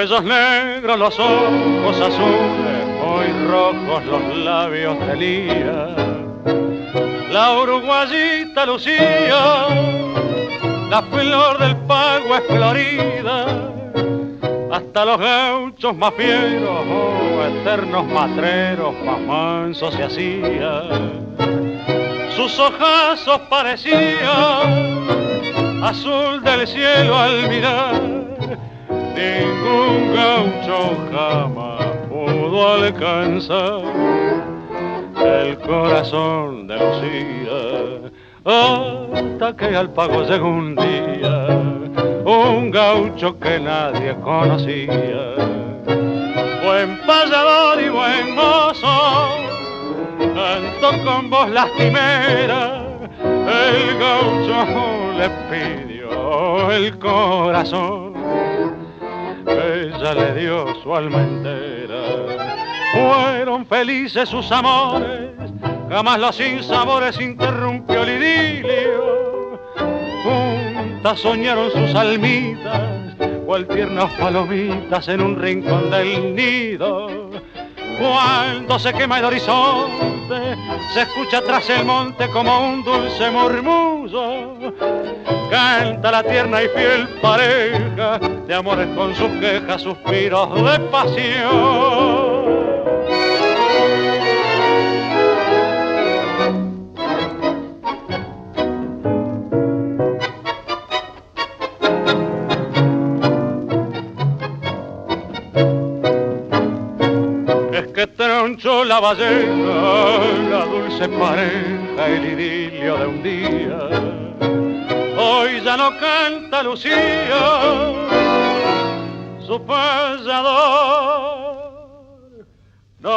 Cabellos negros, los ojos azules, muy rojos los labios de Lía. La uruguayita Lucía, la flor del pago es florida. Hasta los gauchos más fieros, eternos matreros, más mansos se hacían. Sus ojazos parecían azul del cielo al mirar. Ningún gaucho jamás pudo alcanzar el corazón de Lucía, hasta que al pago llegó un día un gaucho que nadie conocía. Buen payador y buen mozo, cantó con voz lastimera. El gaucho le pidió el corazón, ella le dio su alma entera. Fueron felices sus amores, jamás los sinsabores interrumpió el idilio. Juntas soñaron sus almitas, cual tiernas palomitas en un rincón del nido. Cuando se quema el horizonte, se escucha tras el monte como un dulce murmullo. Canta la tierna y fiel pareja de amores con sus quejas, suspiros de pasión. Que tronchó la ballena, la dulce pareja, el idilio de un día. Hoy ya no canta Lucía, su payador no